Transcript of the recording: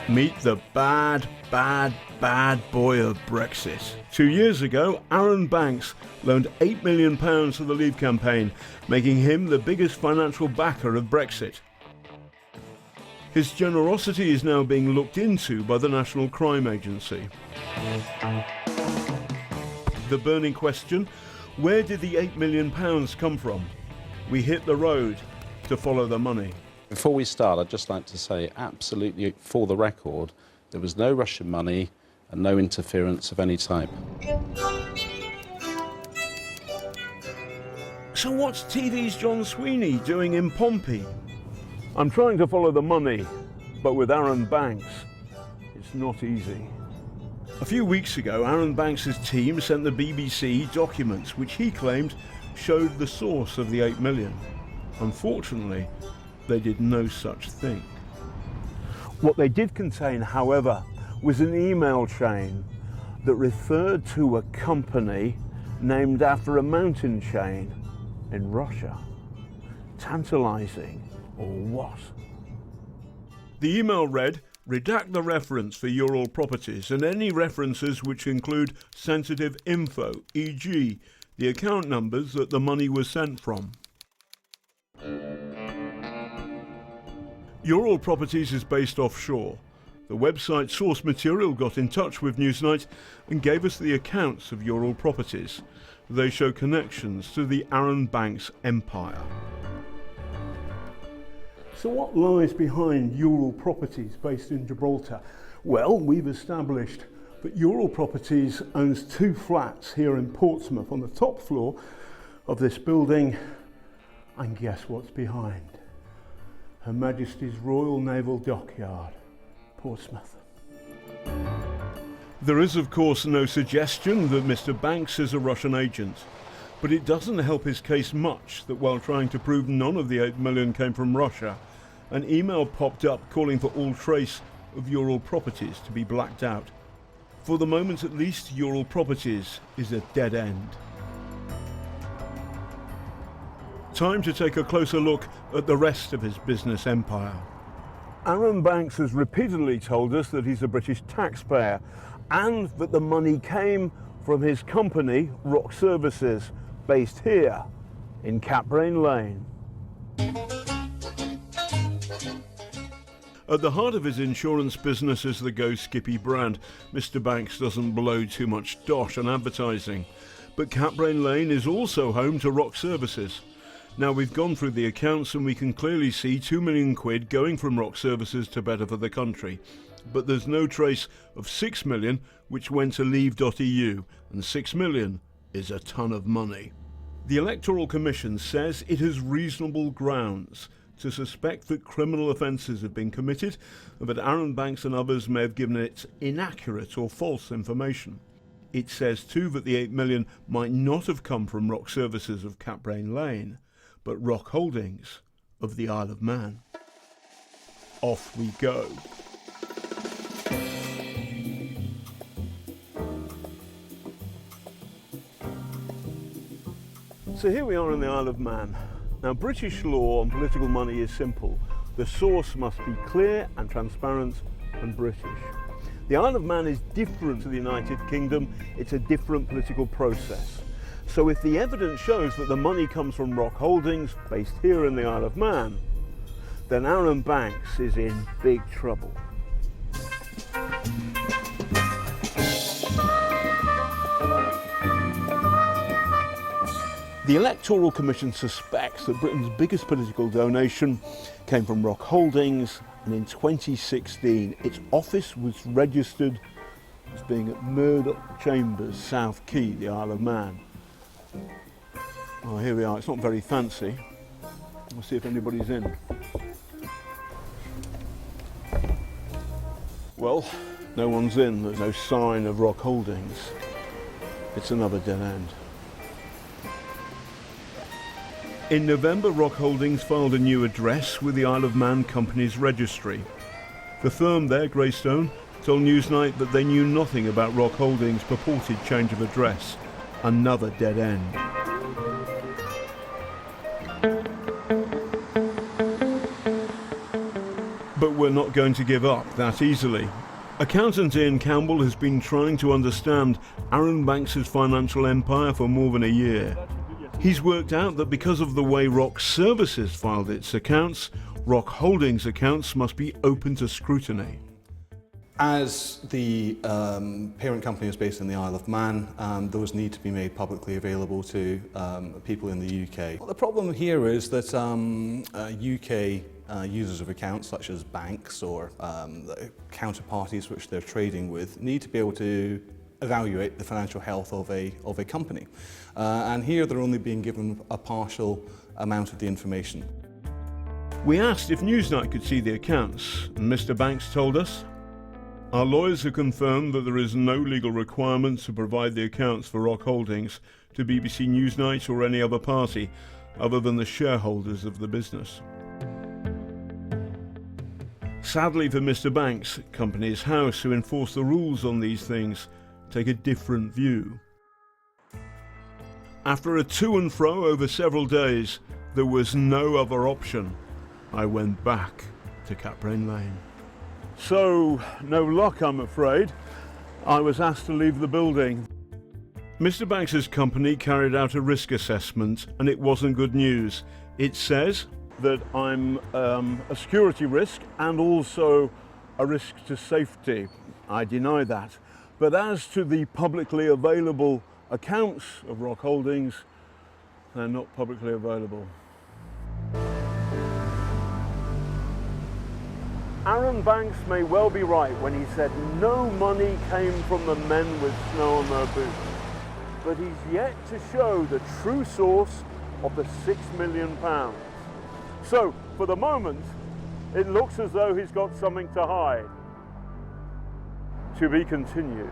Meet the bad boy of Brexit. 2 years ago, Arron Banks loaned £8 million to the Leave campaign, making him the biggest financial backer of Brexit. His generosity is now being looked into by the National Crime Agency. The burning question: where did the £8 million come from? We hit the road to follow the money. Before we start, I'd just like to say, absolutely for the record, there was no Russian money and no interference of any type. So what's TV's John Sweeney doing in Pompey? I'm trying to follow the money, but with Arron Banks, it's not easy. A few weeks ago, Arron Banks' team sent the BBC documents which he claimed showed the source of the £8 million. Unfortunately, they did no such thing. What they did contain, however, was an email chain that referred to a company named after a mountain chain in Russia. Tantalizing, or what? The email read: redact the reference for Ural Properties and any references which include sensitive info, e.g. the account numbers that the money was sent from. Ural Properties is based offshore. The website Source Material got in touch with Newsnight and gave us the accounts of Ural Properties. They show connections to the Arron Banks empire. So what lies behind Ural Properties based in Gibraltar? Well, we've established that Ural Properties owns 2 flats here in Portsmouth on the top floor of this building. And guess what's behind? Her Majesty's Royal Naval Dockyard, Portsmouth. There is, of course, no suggestion that Mr. Banks is a Russian agent, but it doesn't help his case much that while trying to prove none of the £8 million came from Russia, an email popped up calling for all trace of Ural Properties to be blacked out. For the moment at least, Ural Properties is a dead end. Time to take a closer look at the rest of his business empire. Arron Banks has repeatedly told us that he's a British taxpayer and that the money came from his company, Rock Services, based here in Capbrain Lane. At the heart of his insurance business is the Go Skippy brand. Mr. Banks doesn't blow too much dosh on advertising. But Capbrain Lane is also home to Rock Services. Now, we've gone through the accounts and we can clearly see £2 million going from Rock Services to Better for the Country. But there's no trace of £6 million which went to Leave.EU, and £6 million is a ton of money. The Electoral Commission says it has reasonable grounds to suspect that criminal offences have been committed and that Arron Banks and others may have given it inaccurate or false information. It says too that the £8 million might not have come from Rock Services of Capbrain Lane, but Rock Holdings of the Isle of Man. Off we go. So here we are in the Isle of Man. Now, British law on political money is simple. The source must be clear and transparent and British. The Isle of Man is different to the United Kingdom. It's a different political process. So if the evidence shows that the money comes from Rock Holdings, based here in the Isle of Man, then Arron Banks is in big trouble. The Electoral Commission suspects that Britain's biggest political donation came from Rock Holdings, and in 2016 its office was registered as being at Murdoch Chambers, South Quay, the Isle of Man. Oh, here we are. It's not very fancy. We'll see if anybody's in. Well, no one's in. There's no sign of Rock Holdings. It's another dead end. In November, Rock Holdings filed a new address with the Isle of Man Companies Registry. The firm there, Greystone, told Newsnight that they knew nothing about Rock Holdings' purported change of address. Another dead end. But we're not not going to give up that easily. Accountant Ian Campbell has been trying to understand Arron Banks' financial empire for more than a year. He's worked out that because of the way Rock Services filed its accounts, Rock Holdings' accounts must be open to scrutiny. As the parent company is based in the Isle of Man, those need to be made publicly available to people in the UK. Well, the problem here is that UK users of accounts such as banks or counterparties which they're trading with need to be able to evaluate the financial health of a company. And here they're only being given a partial amount of the information. We asked if Newsnight could see the accounts, and Mr. Banks told us, "Our lawyers have confirmed that there is no legal requirement to provide the accounts for Rock Holdings to BBC Newsnight or any other party other than the shareholders of the business." Sadly for Mr. Banks, Companies House, who enforce the rules on these things, take a different view. After a to and fro over several days, there was no other option. I went back to Capbrain Lane. So, no luck, I'm afraid. I was asked to leave the building. Mr. Banks's company carried out a risk assessment, and it wasn't good news. It says that I'm a security risk and also a risk to safety. I deny that. But as to the publicly available accounts of Rock Holdings, they're not publicly available. Arron Banks may well be right when he said no money came from the men with snow on their boots. But he's yet to show the true source of the £6 million. So, for the moment, it looks as though he's got something to hide. To be continued.